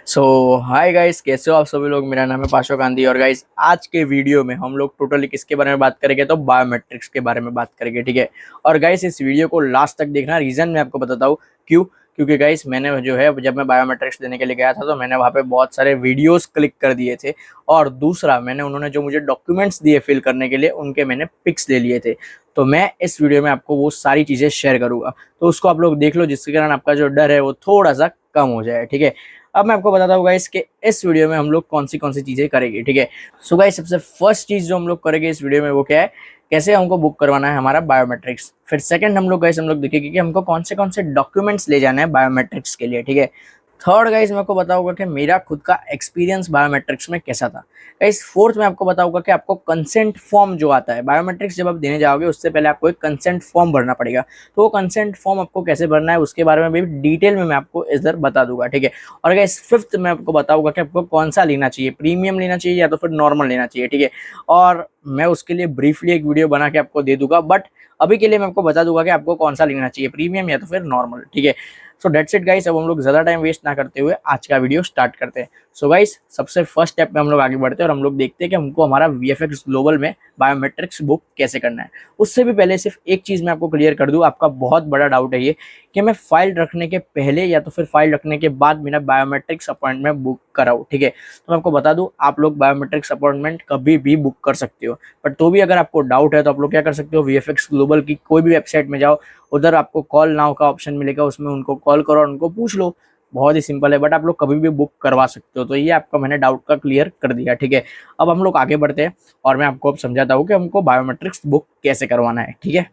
सो hi guys, कैसे हो आप सभी लोग। मेरा नाम है पाशो गांधी और गाइस आज के वीडियो में हम लोग टोटली किसके बारे में बात करेंगे, तो बायोमेट्रिक्स के बारे में बात करेंगे। ठीक है। और गाइस इस वीडियो को लास्ट तक देखना। रीजन मैं आपको बताता हूँ क्यों। क्योंकि गाइस मैंने जो है जब मैं बायोमेट्रिक्स देने के लिए गया था तो मैंने वहाँ पे बहुत सारे वीडियोस क्लिक कर दिए थे। और दूसरा, मैंने उन्होंने जो मुझे डॉक्यूमेंट्स दिए फिल करने के लिए उनके मैंने पिक्स ले लिए थे। तो मैं इस वीडियो में आपको वो सारी चीज़ें शेयर करूँगा, तो उसको आप लोग देख लो, जिसके कारण आपका जो डर है वो थोड़ा सा कम हो जाए। ठीक है। अब मैं आपको बताता हूँ गाइस कि इस वीडियो में हम लोग कौन सी चीजें करेंगे। ठीक है। सो गाइस सबसे फर्स्ट चीज जो हम लोग करेंगे इस वीडियो में वो क्या है, कैसे हमको बुक करवाना है हमारा बायोमेट्रिक्स। फिर सेकंड हम लोग देखेंगे कि हमको कौन से डॉक्यूमेंट्स ले जाना है बायोमेट्रिक्स के लिए। ठीक है। थर्ड गाइस मैं आपको बताऊंगा कि मेरा खुद का एक्सपीरियंस बायोमेट्रिक्स में कैसा था। गाइस फोर्थ में आपको बताऊंगा कि आपको कंसेंट फॉर्म जो आता है बायोमेट्रिक्स जब आप देने जाओगे उससे पहले आपको एक कंसेंट फॉर्म भरना पड़ेगा। तो वो कंसेंट फॉर्म आपको कैसे भरना है उसके बारे में भी डिटेल में मैं आपको इधर बता दूंगा। ठीक है। और गाइस फिफ्थ में आपको बताऊंगा कि आपको कौन सा लेना चाहिए, प्रीमियम लेना चाहिए या तो फिर नॉर्मल लेना चाहिए। ठीक है। और मैं उसके लिए ब्रीफली एक वीडियो बना के आपको दे दूंगा, बट अभी के लिए मैं आपको बता दूंगा कि आपको कौन सा लेना चाहिए, प्रीमियम या तो फिर नॉर्मल। ठीक है। सो डेट्स इट गाइस, अब हम लोग ज्यादा टाइम वेस्ट ना करते हुए आज का वीडियो स्टार्ट करते हैं। सो गाइस सबसे फर्स्ट स्टेप में हम लोग आगे बढ़ते हैं और हम लोग देखते हैं कि हमको हमारा वीएफएक्स ग्लोबल में बायोमेट्रिक्स बुक कैसे करना है। उससे भी पहले सिर्फ एक चीज मैं आपको क्लियर कर दूं, आपका बहुत बड़ा डाउट है ये कि मैं फाइल रखने के पहले या तो फिर फाइल रखने के बाद मेरा बायोमेट्रिक्स अपॉइंटमेंट बुक कराऊं। ठीक है। तो मैं आपको बता दूं, आप लोग बायोमेट्रिक्स अपॉइंटमेंट कभी भी बुक कर सकते हो, बट तो भी अगर आपको डाउट है तो आप लोग क्या कर सकते हो, वीएफएक्स ग्लोबल की कोई भी वेबसाइट में जाओ, उधर आपको कॉल नाउ का ऑप्शन मिलेगा, उसमें उनको कॉल करो और उनको पूछ लो। बहुत ही सिंपल है, बट आप लोग कभी भी बुक करवा सकते हो। तो ये आपका मैंने डाउट का क्लियर कर दिया। ठीक है। अब हम लोग आगे बढ़ते हैं और मैं आपको अब समझाता हूँ कि हमको बायोमेट्रिक्स बुक कैसे करवाना है। ठीक है।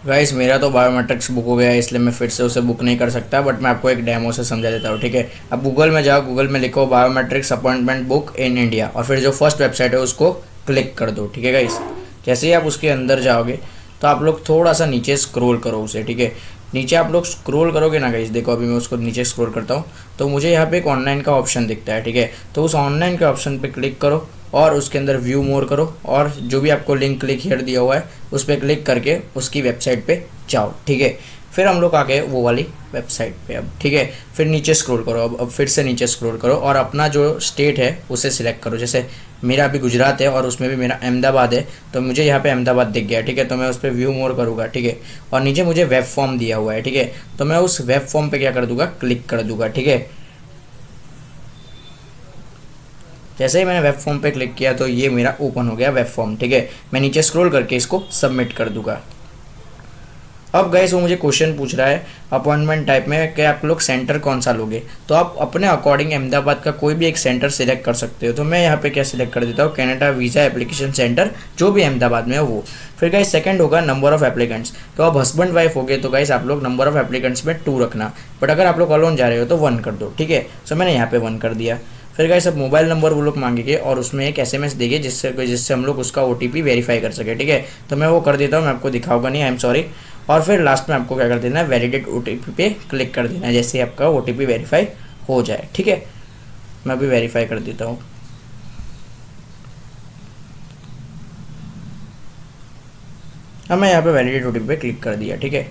गाइस मेरा तो बायोमेट्रिक्स बुक हो गया है, इसलिए मैं फिर से उसे बुक नहीं कर सकता, बट मैं आपको एक डेमो से समझा देता हूँ। ठीक है। अब गूगल में जाओ, गूगल में लिखो biometrics appointment book in India और फिर जो फर्स्ट वेबसाइट है उसको क्लिक कर दो। ठीक है गाइस। जैसे ही आप उसके अंदर जाओगे तो आप लोग थोड़ा सा नीचे स्क्रॉल करो उसे। ठीक है। नीचे आप लोग स्क्रॉल करोगे ना गाइस, देखो अभी मैं उसको नीचे स्क्रॉल करता हूँ तो मुझे यहाँ पे एक ऑनलाइन का ऑप्शन दिखता है। ठीक है। तो उस ऑनलाइन के ऑप्शन पे क्लिक करो और उसके अंदर व्यू मोर करो और जो भी आपको लिंक क्लिक हियर दिया हुआ है उस पर क्लिक करके उसकी वेबसाइट पे जाओ। ठीक है। फिर हम लोग आ गए वो वाली वेबसाइट पे अब। ठीक है। फिर नीचे स्क्रॉल करो, अब फिर से नीचे स्क्रॉल करो और अपना जो स्टेट है उसे सिलेक्ट करो। जैसे मेरा अभी गुजरात है और उसमें भी मेरा अहमदाबाद है, तो मुझे यहाँ पे अहमदाबाद दिख गया। ठीक है। तो मैं उस पर व्यू मोर करूँगा। ठीक है। और नीचे मुझे वेब फॉर्म दिया हुआ है। ठीक है। तो मैं उस वेब फॉर्म पे क्या कर दूंगा, क्लिक कर दूंगा। ठीक है। जैसे ही मैंने वेब फॉर्म पे क्लिक किया तो ये मेरा ओपन हो गया वेब फॉर्म। ठीक है। मैं नीचे स्क्रॉल करके इसको सबमिट कर दूंगा। अब गाइस वो मुझे क्वेश्चन पूछ रहा है अपॉइंटमेंट टाइप में कि आप लोग सेंटर कौन सा लोगे, तो आप अपने अकॉर्डिंग अहमदाबाद का कोई भी एक सेंटर सिलेक्ट कर सकते हो। तो मैं यहाँ पे क्या सिलेक्ट कर देता हूँ, कनाडा वीज़ा एप्लीकेशन सेंटर, जो भी अहमदाबाद में है वो। फिर गाइस सेकंड होगा नंबर ऑफ एप्लीकेंट्स। तो आप हस्बैंड वाइफ हो गए तो गाइस आप लोग नंबर ऑफ एप्लीकेंट्स में 2 रखना, बट अगर आप लोग अलोन जा रहे हो तो 1 कर दो। ठीक है। सो मैंने यहाँ पे 1 कर दिया। फिर गाइस अब मोबाइल नंबर वो लोग मांगेंगे और उसमें एक एसएमएस देंगे जिससे हम लोग उसका ओटीपी वेरीफाई कर सके। ठीक है। तो मैं वो कर देता हूँ, मैं आपको दिखाऊंगा नहीं, आई एम सॉरी। और फिर लास्ट में आपको क्या कर देना है, वैलिडेट ओटीपी पे क्लिक कर देना है, जैसे आपका ओटीपी वेरीफाई हो जाए। ठीक है। मैं अभी वेरीफाई कर देता हूँ। अब मैं यहाँ पे वैलिडेट ओटीपी पे क्लिक कर दिया। ठीक है।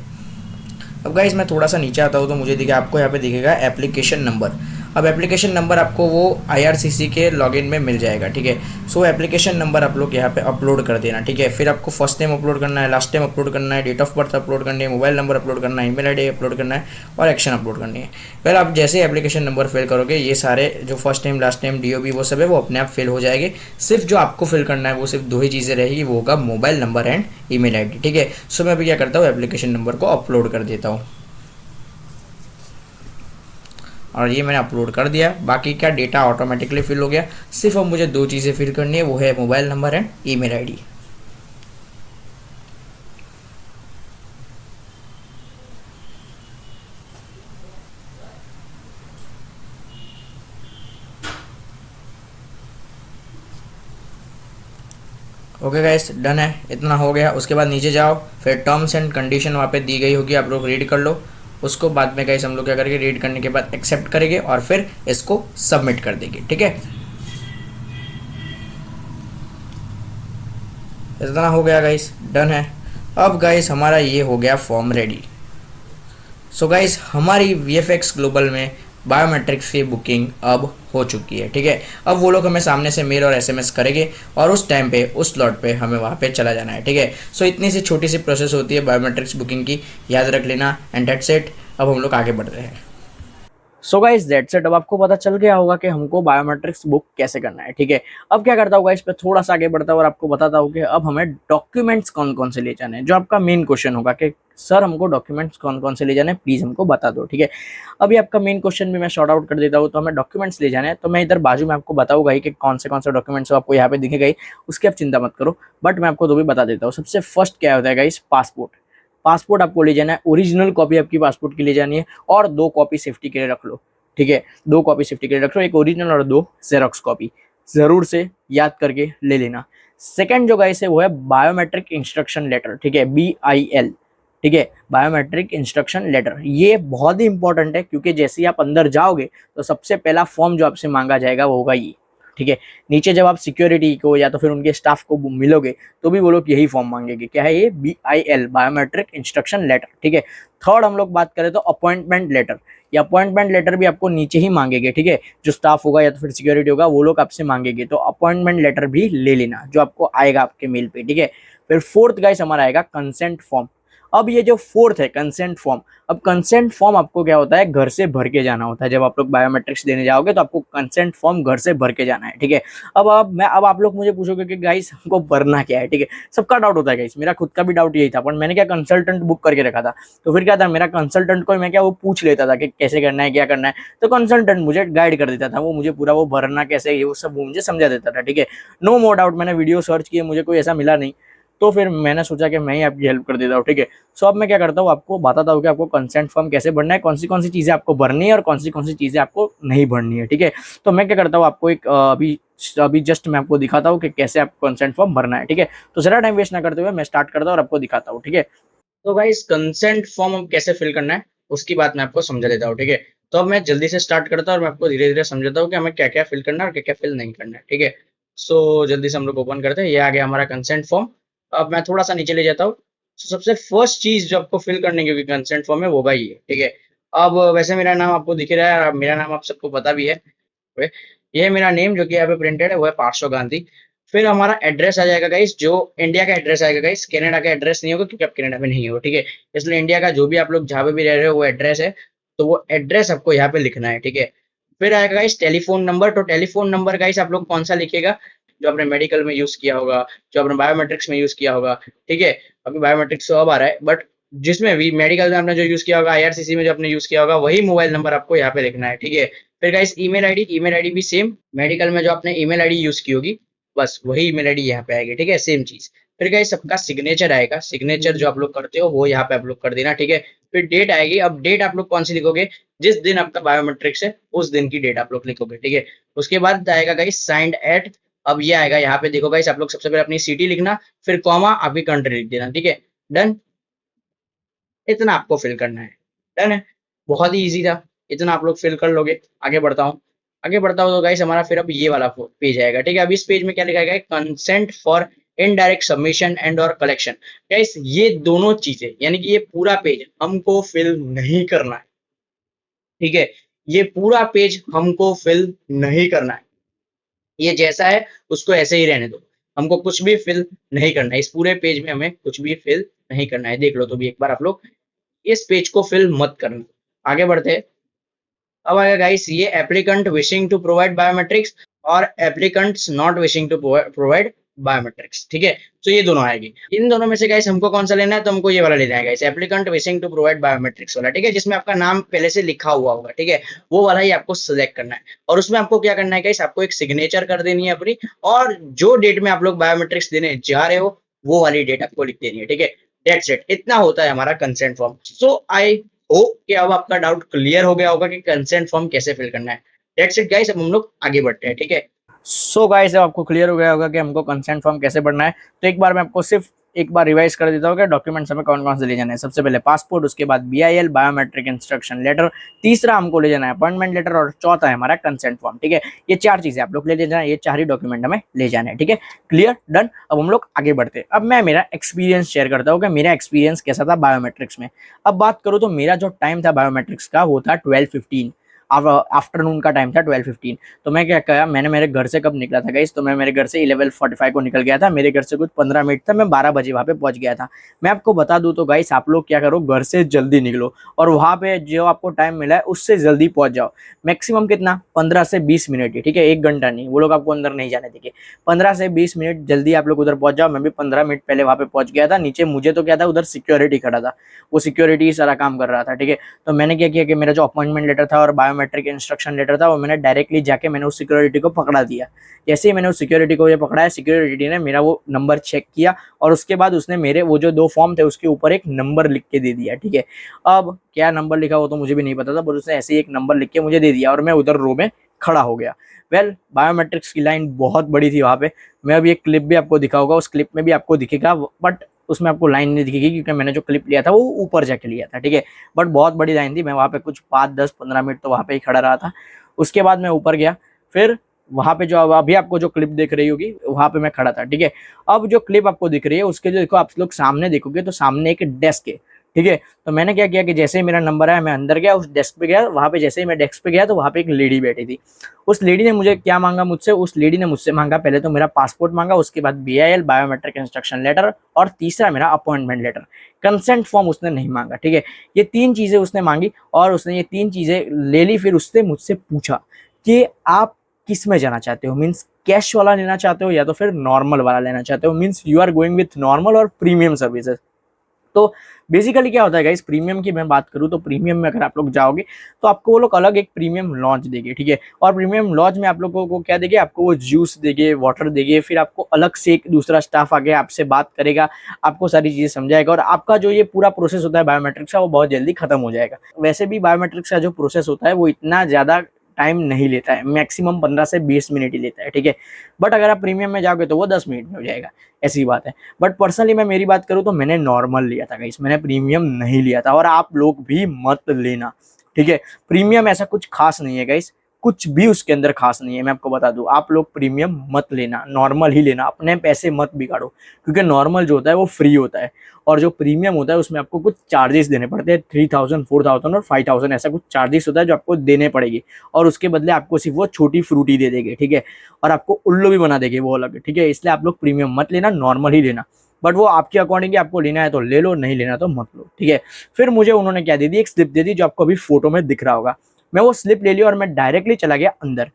अब गाइस मैं थोड़ा सा नीचे आता हूँ तो मुझे दिखा, आपको यहाँ पे दिखेगा एप्लीकेशन नंबर। अब एप्लीकेशन नंबर आपको वो आईआरसीसी के लॉगिन में मिल जाएगा। ठीक है। सो एप्लीकेशन नंबर आप लोग यहाँ पे अपलोड कर देना। ठीक है। फिर आपको फर्स्ट नेम अपलोड करना है, लास्ट नेम अपलोड करना है, डेट ऑफ बर्थ अपलोड करनी है, मोबाइल नंबर अपलोड करना है, ईमेल आईडी अपलोड करना है और एक्शन अपलोड करनी है। फिर आप जैसे एप्लीकेशन नंबर फिल करोगे ये सारे जो first name last name DOB वो सब है वो अपने आप फिल हो जाएंगे। सिर्फ जो आपको फिल करना है वो सिर्फ 2 ही चीज़ें रहेगी, वो होगा mobile number and email ID. ठीक है। सो मैं अभी क्या करता हूँ, एप्लीकेशन नंबर को अपलोड कर देता हूँ और ये मैंने अपलोड कर दिया। बाकी क्या डेटा ऑटोमेटिकली फिल हो गया। सिर्फ अब मुझे 2 चीज़ें फिल करनी है, वो है mobile number and email ID. Okay guys done है, इतना हो गया। उसके बाद नीचे जाओ, फिर टर्म्स एंड कंडीशन वहाँ पे दी गई होगी, आप लोग रीड कर लो। उसको बाद में गाइस हम लोग क्या करेंगे, रीड करने के बाद एक्सेप्ट करेंगे और फिर इसको सबमिट कर देंगे। ठीक है। इतना हो गया गाइस, डन है। अब गाइस हमारा ये हो गया फॉर्म रेडी। सो गाइस हमारी वीएफएक्स ग्लोबल में बायोमेट्रिक्स की बुकिंग अब हो चुकी है, ठीक है। अब वो लोग हमें सामने से मेल और एसएमएस करेंगे और उस टाइम पे उस स्लॉट पे हमें वहाँ पे चला जाना है, ठीक है। सो इतनी सी छोटी सी प्रोसेस होती है बायोमेट्रिक्स बुकिंग की, याद रख लेना। And that's it. अब हम लोग आगे बढ़ रहे हैं। So guys that's it. अब आपको पता चल गया होगा कि हमको बायोमेट्रिक्स बुक कैसे करना है, ठीक है। अब क्या करता हूँ इस पे थोड़ा सा आगे बढ़ता हूँ और आपको बताता हूँ कि अब हमें डॉक्यूमेंट्स कौन कौन से ले जाने हैं। जो आपका मेन क्वेश्चन होगा कि सर हमको डॉक्यूमेंट्स कौन कौन से ले जाने हैं, प्लीज हमको बता दो, ठीक है। अभी आपका मेन क्वेश्चन भी मैं शॉर्ट आउट कर देता हूँ। तो हमें डॉक्यूमेंट्स ले जाने हैं, तो मैं इधर बाजू में आपको बताऊंगा ही कि कौन से डॉक्यूमेंट्स आपको यहाँ पे दिखेगा ही, उसकी आप चिंता मत करो। बट मैं आपको तो भी बता देता हूँ। सबसे फर्स्ट क्या होता है गाइस, पासपोर्ट। पासपोर्ट आपको ले जाना है, ओरिजिनल कॉपी आपकी पासपोर्ट की ले जानी है और 2 कॉपी सेफ्टी के लिए रख लो, ठीक है। 2 कॉपी सेफ्टी के लिए रख लो, एक ओरिजिनल और 2 जेरोक्स कॉपी जरूर से याद करके ले लेना। सेकंड जो गाइस है वो है बायोमेट्रिक इंस्ट्रक्शन लेटर, ठीक है, BIL, ठीक है, बायोमेट्रिक इंस्ट्रक्शन लेटर। ये बहुत ही इंपॉर्टेंट है क्योंकि जैसे ही आप अंदर जाओगे तो सबसे पहला फॉर्म जो आपसे मांगा जाएगा वो होगा ये, ठीक है। नीचे जब आप सिक्योरिटी को या तो फिर उनके स्टाफ को मिलोगे तो भी वो लोग यही फॉर्म मांगेंगे। क्या है ये, BIL, बायोमेट्रिक इंस्ट्रक्शन लेटर, ठीक है। थर्ड हम लोग बात करें तो अपॉइंटमेंट लेटर। ये अपॉइंटमेंट लेटर भी आपको नीचे ही मांगेंगे, ठीक है। जो स्टाफ होगा या तो फिर सिक्योरिटी होगा वो लोग आपसे मांगेंगे, तो अपॉइंटमेंट लेटर भी ले लेना जो आपको आएगा आपके मेल पे, ठीक है। फिर फोर्थ गाइस हमारा आएगा कंसेंट फॉर्म। अब ये जो फोर्थ है कंसेंट फॉर्म, अब कंसेंट फॉर्म आपको क्या होता है, घर से भर के जाना होता है। जब आप लोग बायोमेट्रिक्स देने जाओगे तो आपको कंसेंट फॉर्म घर से भर के जाना है, ठीक है। अब आप लोग मुझे पूछोगे कि गाइस हमको भरना क्या है, ठीक है। सबका डाउट होता है गाइस, मेरा खुद का भी डाउट यही था, पर मैंने क्या कंसल्टेंट बुक करके रखा था। तो फिर क्या था, मेरा कंसल्टेंट को मैं क्या वो पूछ लेता था कि कैसे करना है, क्या करना है। तो कंसल्टेंट मुझे गाइड कर देता था, वो मुझे पूरा वो भरना कैसे ये वो सब वो मुझे समझा देता था, ठीक है। नो मोर डाउट, मैंने वीडियो सर्च किए, मुझे कोई ऐसा मिला नहीं। तो फिर मैंने सोचा कि मैं ही आपकी हेल्प कर देता हूँ, ठीक है। सो अब मैं क्या करता हूँ, आपको बताता हूँ कि आपको कंसेंट फॉर्म कैसे भरना है, कौन सी चीज़ें आपको भरनी है और कौन सी चीज़ें आपको नहीं भरनी है, ठीक है। तो मैं क्या करता हूँ, आपको एक अभी अभी जस्ट मैं आपको दिखाता हूँ कि कैसे आपको कंसेंट फॉर्म भरना है, ठीक है। तो जरा टाइम वेस्ट ना करते हुए मैं स्टार्ट करता हूँ और आपको दिखाता हूँ, ठीक है। तो गाइस कंसेंट फॉर्म अब कैसे फिल करना है उसकी बात मैं आपको समझा देता हूँ, ठीक है। तो अब मैं जल्दी से स्टार्ट करता हूँ और मैं आपको धीरे धीरे समझाता हूँ कि हमें क्या क्या फिल करना है और क्या क्या फिल नहीं करना है, ठीक है। सो जल्दी से हम लोग ओपन करते हैं। ये आ गया हमारा कंसेंट फॉर्म। अब मैं थोड़ा सा नीचे ले जाता हूँ। सबसे फर्स्ट चीज जो आपको फिल करने की कंसेंट फॉर्म है वो भाई ये, ठीक है। अब वैसे मेरा नाम आपको दिख रहा है और मेरा नाम आप सबको पता भी है। ये है मेरा नेम जो कि यहाँ पे प्रिंटेड है, वो है पार्श्व गांधी। फिर हमारा एड्रेस आ जाएगा गाइस, जो इंडिया का एड्रेस आएगा गाइस, कनाडा का एड्रेस नहीं होगा क्योंकि आप कनाडा में नहीं हो, ठीक है। इसलिए इंडिया का जो भी आप लोग जहाँ पे भी रह रहे हो वो एड्रेस है, तो वो एड्रेस आपको यहाँ पे लिखना है, ठीक है। फिर आएगा गाइस टेलीफोन नंबर। तो टेलीफोन नंबर गाइस आप लोग कौन सा लिखिएगा, जो आपने मेडिकल में यूज किया होगा, जो आपने बायोमेट्रिक्स में यूज किया होगा, ठीक है। अभी बायोमेट्रिक्स तो अब आ रहा है, बट जिसमें भी मेडिकल में आपने जो यूज किया होगा, IRCC में जो आपने यूज किया होगा, वही मोबाइल नंबर आपको यहाँ पे लिखना है, ठीक है। फिर गाइस ईमेल आईडी भी सेम, मेडिकल में जो आपने ईमेल आईडी यूज की होगी बस वही ईमेल आईडी यहाँ पे आएगी, ठीक है, सेम चीज। फिर गाइस सबका सिग्नेचर आएगा, सिग्नेचर जो आप लोग करते हो वो यहाँ पे आप लोग कर देना, ठीक है। फिर डेट आएगी। अब डेट आप लोग कौन सी लिखोगे, जिस दिन आपका बायोमेट्रिक्स है उस दिन की डेट आप लोग लिखोगे, ठीक है। उसके बाद आएगा गाइस साइंड एट। अब ये आएगा यहाँ पे, देखो गाइस आप लोग सबसे पहले अपनी सिटी लिखना, फिर कॉमा आपकी कंट्री लिख देना, ठीक है। डन। इतना आपको फिल करना है। डन है, बहुत ही इजी था। इतना आप लोग फिल कर लोगे। आगे बढ़ता हूँ। आगे बढ़ता हूँ तो गाइस हमारा फिर अब ये वाला पेज आएगा, ठीक है। अब इस पेज में क्या लिखा है, consent for indirect submission and और कलेक्शन। गाइस ये दोनों चीजें यानी कि ये पूरा पेज हमको फिल नहीं करना है, ठीक है। ये पूरा पेज हमको फिल नहीं करना है। ये जैसा है उसको ऐसे ही रहने दो, हमको कुछ भी फिल नहीं करना है। इस पूरे पेज में हमें कुछ भी फिल नहीं करना है। देख लो तो भी एक बार आप लोग इस पेज को फिल मत करना। आगे बढ़ते हैं। अब आएगा गाइस ये applicant wishing to provide biometrics और applicants not wishing to provide biometrics, ठीक है। तो ये दोनों आएगी। इन दोनों में से गाइस हमको कौन सा लेना है, तो हमको ये वाला लेना है guys, applicant wishing to provide biometrics वाला, ठीक है, जिसमें आपका नाम पहले से लिखा हुआ होगा, ठीक है। वो वाला ही आपको सिलेक्ट करना है और उसमें आपको क्या करना है गाइस, आपको एक सिग्नेचर कर देनी है अपनी, और जो डेट में आप लोग बायोमेट्रिक्स देने जा रहे हो वो वाली डेट आपको लिख देनी है, ठीक है। That's it. इतना होता है हमारा consent form. So I hope कि अब आपका डाउट क्लियर हो गया होगा कि कंसेंट फॉर्म कैसे फिल करना है। दैट्स इट गाइस, अब हम लोग आगे बढ़ते हैं, ठीक है। सो गाइस अब आपको क्लियर हो गया होगा कि हमको कंसेंट फॉर्म कैसे भरना है। तो एक बार मैं आपको सिर्फ एक बार रिवाइज कर देता हूँ कि डॉक्यूमेंट्स हमें कौन कौन से ले जाने हैं। सबसे पहले पासपोर्ट, उसके बाद BIL, बायोमेट्रिक इंस्ट्रक्शन लेटर, तीसरा हमको ले जाना है अपॉइंटमेंट लेटर और चौथा है हमारा कंसेंट फॉर्म, ठीक है। ये 4 चीजें आप लोग ले जाना है, ये 4 ही डॉक्यूमेंट हमें ले जाने हैं, ठीक है। Clear, done. अब हम लोग आगे बढ़ते हैं। अब मैं मेरा एक्सपीरियंस शेयर करता हूँ कि मेरा एक्सपीरियंस कैसा था बायोमेट्रिक्स में। अब बात करूँ तो मेरा जो टाइम था बायोमेट्रिक्स का वो था 12:15। आफ्टरनून का टाइम था 12:15। तो मैं क्या किया, मैंने मेरे घर से कब निकला था गाइस, तो मैं मेरे घर से 11:45 को निकल गया था। मेरे घर से कुछ 15 मिनट था, मैं 12 बजे वहाँ पे पहुंच गया था। मैं आपको बता दूं तो गाइस, आप लोग क्या करो, घर से जल्दी निकलो और वहाँ पे जो आपको टाइम मिला है उससे जल्दी पहुंच जाओ। मैक्सिमम कितना, 15 से 20 मिनट ही, ठीक है, 1 घंटा नहीं, वो लोग आपको अंदर नहीं जाने देंगे। 15 से 20 मिनट जल्दी आप लोग उधर पहुंच जाओ। मैं भी 15 मिनट पहले वहाँ पे पहुंच गया था। नीचे मुझे तो क्या था, उधर सिक्योरिटी खड़ा था, वो सिक्योरिटी सारा काम कर रहा था, ठीक है। तो मैंने क्या किया कि मेरा जो अपॉइंटमेंट लेटर था और बायोमेट्रिक इंस्ट्रक्शन लेटर था, वो मैंने डायरेक्टली जाके मैंने उस सिक्योरिटी को पकड़ा दिया। जैसे ही मैंने उस सिक्योरिटी को ये पकड़ाया, सिक्योरिटी ने मेरा वो नंबर चेक किया और उसके बाद उसने मेरे वो जो 2 फॉर्म थे उसके ऊपर एक नंबर लिख के दे दिया, ठीक है। अब क्या नंबर लिखा वो तो मुझे भी नहीं पता था, पर उसने ऐसे ही एक नंबर लिख के मुझे दे दिया और मैं उधर रो में खड़ा हो गया। बायोमेट्रिक्स की लाइन बहुत बड़ी थी वहाँ पे। मैं अभी एक क्लिप भी आपको दिखाऊंगा, उस क्लिप में भी आपको दिखेगा, बट उसमें आपको लाइन नहीं दिखेगी क्योंकि मैंने जो क्लिप लिया था वो ऊपर जाके लिया था, ठीक है। बट बहुत बड़ी लाइन थी, मैं वहाँ पे कुछ 5, 10, 15 मिनट तो वहाँ पे ही खड़ा रहा था। उसके बाद मैं ऊपर गया, फिर वहाँ पे जो अभी आपको जो क्लिप दिख रही होगी वहाँ पे मैं खड़ा था, ठीक है। अब जो क्लिप आपको दिख रही है उसके जो देखो, आप लोग सामने देखोगे तो सामने एक डेस्क है, ठीक है। तो मैंने क्या किया कि जैसे ही मेरा नंबर आया, मैं अंदर गया, उस डेस्क पे गया। वहाँ पे जैसे ही मैं डेस्क पे गया तो वहाँ पे एक लेडी बैठी थी। उस लेडी ने मुझे क्या मांगा मुझसे, उस लेडी ने मुझसे मांगा पहले तो मेरा पासपोर्ट मांगा, उसके बाद BIL बायोमेट्रिक इंस्ट्रक्शन लेटर, और तीसरा मेरा अपॉइंटमेंट लेटर। कंसेंट फॉर्म उसने नहीं मांगा, ठीक है। ये 3 चीजें उसने मांगी और उसने ये 3 चीजें ले ली। फिर उससे मुझसे पूछा कि आप किस में जाना चाहते हो, मीन्स कैश वाला लेना चाहते हो या तो फिर नॉर्मल वाला लेना चाहते हो, means you are going with normal और प्रीमियम सर्विसेज। तो बेसिकली क्या होता है गाइस, प्रीमियम की मैं बात करूँ तो प्रीमियम में अगर आप लोग जाओगे तो आपको वो लोग अलग एक प्रीमियम लॉन्च देंगे, ठीक है। और प्रीमियम लॉन्च में आप लोगों को क्या देंगे, आपको वो जूस देंगे, वाटर देंगे, फिर आपको अलग से एक दूसरा स्टाफ आगे आपसे बात करेगा, आपको सारी चीजें समझाएगा और आपका जो ये पूरा प्रोसेस होता है बायोमेट्रिक्स का वो बहुत जल्दी खत्म हो जाएगा। वैसे भी बायोमेट्रिक्स का जो प्रोसेस होता है वो इतना ज्यादा टाइम नहीं लेता है, मैक्सिमम 15 से 20 मिनट ही लेता है, ठीक है। बट अगर आप प्रीमियम में जाओगे तो वो 10 मिनट में हो जाएगा, ऐसी बात है। बट पर्सनली मैं मेरी बात करूँ तो मैंने नॉर्मल लिया था गाइस, मैंने प्रीमियम नहीं लिया था, और आप लोग भी मत लेना, ठीक है। प्रीमियम ऐसा कुछ खास नहीं है गाइस, कुछ भी उसके अंदर खास नहीं है, मैं आपको बता दूं। आप लोग प्रीमियम मत लेना, नॉर्मल ही लेना, अपने पैसे मत बिगाड़ो, क्योंकि नॉर्मल जो होता है वो फ्री होता है और जो प्रीमियम होता है उसमें आपको कुछ चार्जेस देने पड़ते हैं, 3000, 4000 और 5000 ऐसा कुछ चार्जेस होता है जो आपको देने पड़ेगी, और उसके बदले आपको सिर्फ वो छोटी फ्रूटी दे देंगे, ठीक है। और आपको उल्लू भी बना देंगे वो अलग, ठीक है। इसलिए आप लोग प्रीमियम मत लेना, नॉर्मल ही लेना। बट वो आपके अकॉर्डिंग, आपको लेना है तो ले लो, नहीं लेना तो मत लो, ठीक है। फिर मुझे उन्होंने क्या दे दी, एक स्लिप दे दी जो आपको अभी फोटो में दिख रहा होगा। मैं वो स्लिप ले लिया और मैं डायरेक्टली चला गया अंदर।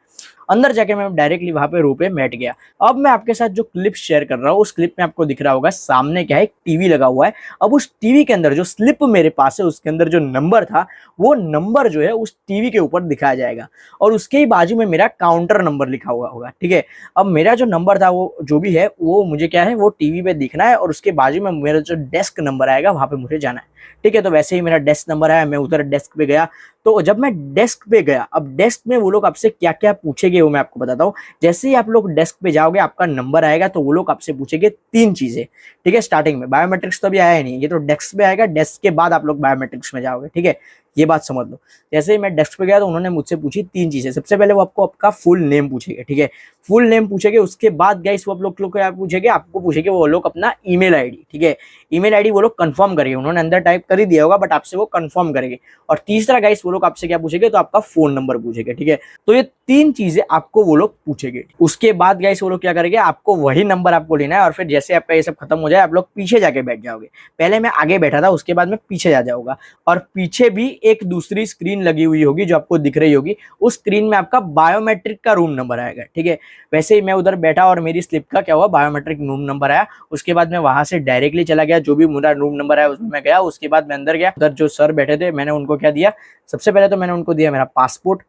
अंदर जाके मैं डायरेक्टली वहां पे रो पे बैठ गया। अब मैं आपके साथ जो क्लिप शेयर कर रहा हूँ उस क्लिप में आपको दिख रहा होगा सामने क्या है, एक टीवी लगा हुआ है। अब उस टीवी के अंदर जो स्लिप मेरे पास है उसके अंदर जो नंबर था, वो नंबर जो है उस टीवी के ऊपर दिखाया जाएगा और उसके ही बाजू में मेरा काउंटर नंबर लिखा हुआ होगा, ठीक है। अब मेरा जो नंबर था वो जो भी है वो मुझे क्या है, वो टीवी पे दिखना है और उसके बाजू में मेरा जो डेस्क नंबर आएगा वहां पे मुझे जाना है, ठीक है। तो वैसे ही मेरा डेस्क नंबर आया, मैं उधर डेस्क पे गया। तो जब मैं डेस्क पे गया, अब डेस्क में वो लोग आपसे क्या क्या पूछेंगे वो मैं आपको बताता हूँ। जैसे ही आप लोग डेस्क पे जाओगे, आपका नंबर आएगा तो वो लोग आपसे पूछेंगे 3 चीजें, ठीक है। स्टार्टिंग में बायोमेट्रिक्स तो अभी आया ही नहीं, ये तो डेस्क पे आएगा, डेस्क के बाद आप लोग बायोमेट्रिक्स में जाओगे, ठीक है। ये बात समझ लो। जैसे ही मैं डेस्क पे गया तो उन्होंने मुझसे पूछी 3 चीजें। सबसे पहले वो आपको आपका फुल नेम पूछेंगे, ठीक है, फुल नेम पूछेंगे। उसके बाद गाइस वो आप लोग क्या पूछेंगे, आपको पूछेंगे वो लोग अपना ईमेल आईडी, ठीक है। ईमेल आईडी वो लोग कंफर्म करेंगे, उन्होंने अंदर टाइप कर ही दिया होगा बट आपसे वो कंफर्म करेंगे। और तीसरा गाइस वो लोग आपसे क्या पूछेंगे, तो आपका फोन नंबर पूछेंगे, ठीक है। तो ये 3 चीजें आपको वो लोग पूछेंगे। उसके बाद गाइस वो लोग क्या करेंगे, आपको वही नंबर आपको लेना है और फिर जैसे आपका ये सब खत्म हो जाए आप लोग पीछे जाके बैठ जाओगे। पहले मैं आगे बैठा था, उसके बाद मैं पीछे जा जाऊंगा और पीछे भी एक दूसरी स्क्रीन लगी हुई होगी जो आपको दिख रही होगी। उस स्क्रीन में आपका बायोमेट्रिक का रूम नंबर आएगा, ठीक है। वैसे ही मैं उधर बैठा और मेरी स्लिप का क्या हुआ, बायोमेट्रिक रूम नंबर आया। उसके बाद मैं वहां से डायरेक्टली चला गया, जो भी मेरा रूम नंबर आया उसमें मैं गया। उसके बाद मैं अंदर गया, उधर जो सर बैठे थे मैंने उनको क्या दिया, सबसे पहले तो मैंने उनको दिया मेरा पासपोर्ट,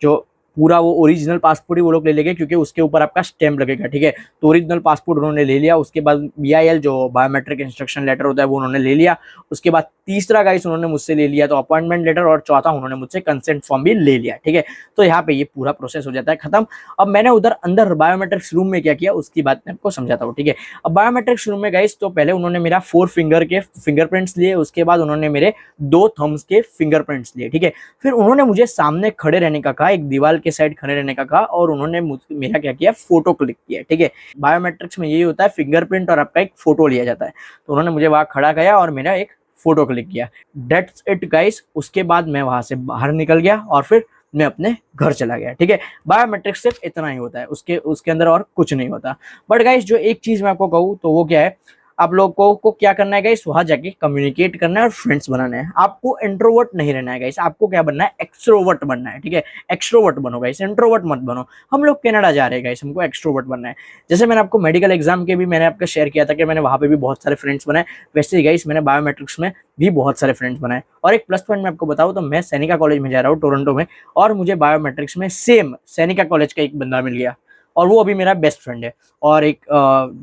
जो पूरा वो ओरिजिनल पासपोर्ट ही वो लोग ले लेंगे क्योंकि उसके ऊपर आपका स्टैम्प लगेगा, ठीक है। तो ओरिजिनल पासपोर्ट उन्होंने ले लिया। उसके बाद BIL जो बायोमेट्रिक इंस्ट्रक्शन लेटर होता है वो उन्होंने ले लिया। उसके बाद तीसरा गाइस उन्होंने मुझसे ले लिया तो अपॉइंटमेंट लेटर, और चौथा उन्होंने मुझसे कंसेंट फॉर्म भी ले लिया, ठीक है। तो यहाँ पे ये पूरा प्रोसेस हो जाता है खत्म। अब मैंने उधर अंदर बायोमेट्रिक्स रूम में क्या किया उसकी बात मैं आपको समझाता हूँ, ठीक है। अब बायोमेट्रिक्स रूम में गाइस तो पहले उन्होंने मेरा 4 फिंगर के फिंगरप्रिंट्स लिए, उसके बाद उन्होंने मेरे 2 थम्स के फिंगरप्रिंट्स लिए, ठीक है। फिर उन्होंने मुझे सामने खड़े रहने का कहा, एक दीवार के साइड खड़े रहने का कहा और उन्होंने मेरा क्या किया, फोटो क्लिक किया, ठीक है। बायोमेट्रिक्स में यही होता है, फिंगरप्रिंट और आपका एक फोटो लिया जाता है। तो उन्होंने मुझे वहां खड़ा किया और मेरा एक फोटो क्लिक किया। That's it guys. उसके बाद मैं वहां से बाहर निकल गया और फिर मैं अपने घर चला गया। ठीक है, बायोमेट्रिक्स सिर्फ इतना ही होता है, उसके उसके अंदर और कुछ नहीं होता। बट गाइस जो एक चीज मैं आपको कहूँ तो वो क्या है, आप लोगों को क्या करना है गाइस, वहां जाके कम्युनिकेट करना है और फ्रेंड्स बनाना है। आपको इंट्रोवर्ट नहीं रहना है गाइस, आपको क्या बनना है, एक्सट्रोवर्ट बनना है। ठीक है, एक्सट्रोवर्ट बनो गाइस, इंट्रोवर्ट मत बनो। हम लोग कनाडा जा रहे हैं गाइस, हमको एक्सट्रोवर्ट बनना है। जैसे मैंने आपको मेडिकल एग्जाम के भी मैंने आपका शेयर किया था कि मैंने वहां पे भी बहुत सारे फ्रेंड्स बनाए, वैसे ही गाइस मैंने बायोमेट्रिक्स में भी बहुत सारे फ्रेंड्स बनाए। और एक प्लस पॉइंट मैं आपको बताऊं तो मैं सैनिका कॉलेज में जा रहा हूँ टोरंटो में, और मुझे बायोमेट्रिक्स में सेम सैनिका कॉलेज का एक बंदा मिल गया, और वो अभी मेरा बेस्ट फ्रेंड है। और एक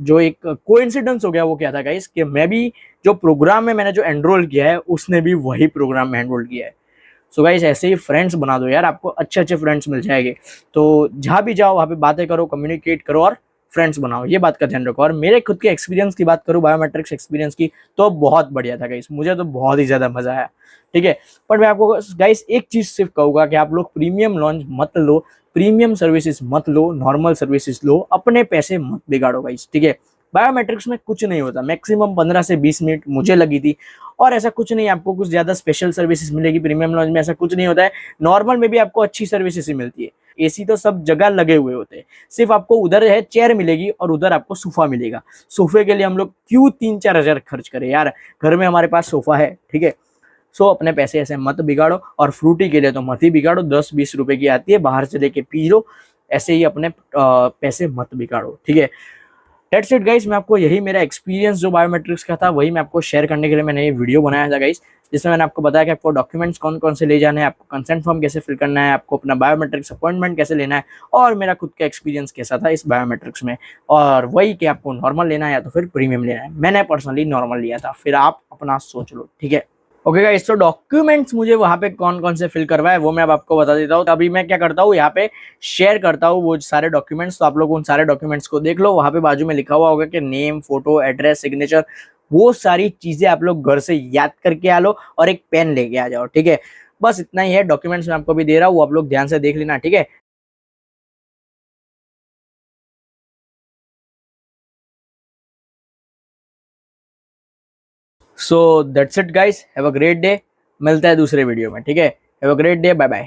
जो एक कोइंसिडेंस हो गया वो क्या था गाइस, कि मैं भी जो प्रोग्राम में मैंने जो एनरोल किया है उसने भी वही प्रोग्राम में एनरोल किया है। सो गाइस ऐसे ही फ्रेंड्स बना दो यार, आपको अच्छे अच्छे फ्रेंड्स मिल जाएंगे। तो जहाँ भी जाओ वहाँ पे बातें करो, कम्युनिकेट करो और फ्रेंड्स बनाओ, ये बात का ध्यान रखो। और मेरे खुद के एक्सपीरियंस की बात करूँ, बायोमेट्रिक्स एक्सपीरियंस की, तो बहुत बढ़िया था गाइस, मुझे तो बहुत ही ज्यादा मजा आया। ठीक है, पर मैं आपको गाइस एक चीज सिर्फ कहूंगा कि आप लोग प्रीमियम लॉन्च मत लो, प्रीमियम सर्विसेज मत लो, नॉर्मल सर्विसेज लो, अपने पैसे मत बिगाड़ो गाइस। ठीक है, बायोमेट्रिक्स में कुछ नहीं होता, मैक्सिमम 15 से 20 मिनट मुझे लगी थी, और ऐसा कुछ नहीं, आपको कुछ ज्यादा स्पेशल सर्विसेज मिलेगी प्रीमियम लॉन्च में, ऐसा कुछ नहीं होता है। नॉर्मल में भी आपको अच्छी सर्विसेज ही मिलती है, एसी तो सब जगह लगे हुए होते हैं, सिर्फ आपको उधर है चेयर मिलेगी और उधर आपको सोफा मिलेगा। सोफे के लिए हम लोग क्यों 3-4 हज़ार खर्च करें यार, घर में हमारे पास सोफा है। ठीक है, सो अपने पैसे ऐसे मत बिगाड़ो, और फ्रूटी के लिए तो मत ही बिगाड़ो, 10-20 रुपए की आती है, बाहर से लेके पी लो, ऐसे ही अपने पैसे मत बिगाड़ो। ठीक है, डेट्स इट गाइस, मैं आपको यही मेरा एक्सपीरियंस जो बायोमेट्रिक्स का था वही मैं आपको शेयर करने के लिए मैंने ये वीडियो बनाया था गाइस, जिसमें मैंने आपको बताया कि आपको डॉक्यूमेंट्स कौन कौन से ले जाने हैं, आपको कंसेंट फॉर्म कैसे फिल करना है, आपको अपना बायोमेट्रिक्स अपॉइंटमेंट कैसे लेना है, और मेरा खुद का एक्सपीरियंस कैसा था इस बायोमेट्रिक्स में। और वही कि आपको नॉर्मल लेना है या तो फिर प्रीमियम लेना है। मैंने पर्सनली नॉर्मल लिया था, फिर आप अपना सोच लो। ठीक है, ओके गाइस, तो डॉक्यूमेंट्स मुझे वहां पे कौन कौन से फिल करवाए वो मैं अब आपको बता देता हूँ। अभी मैं क्या करता हूँ, यहाँ पे शेयर करता हूँ वो सारे डॉक्यूमेंट्स, तो आप लोग उन सारे डॉक्यूमेंट्स को देख लो। वहां पे बाजू में लिखा हुआ होगा कि नेम, फोटो, एड्रेस, सिग्नेचर, वो सारी चीजें आप लोग घर से याद करके आ लो और एक पेन लेके आ जाओ। ठीक है, बस इतना ही है। डॉक्यूमेंट्स मैं आपको भी दे रहा हूँ, वो आप लोग ध्यान से देख लेना। ठीक है, so that's it guys, have a great day. मिलता है दूसरे वीडियो में। ठीक है, have a great day, bye bye.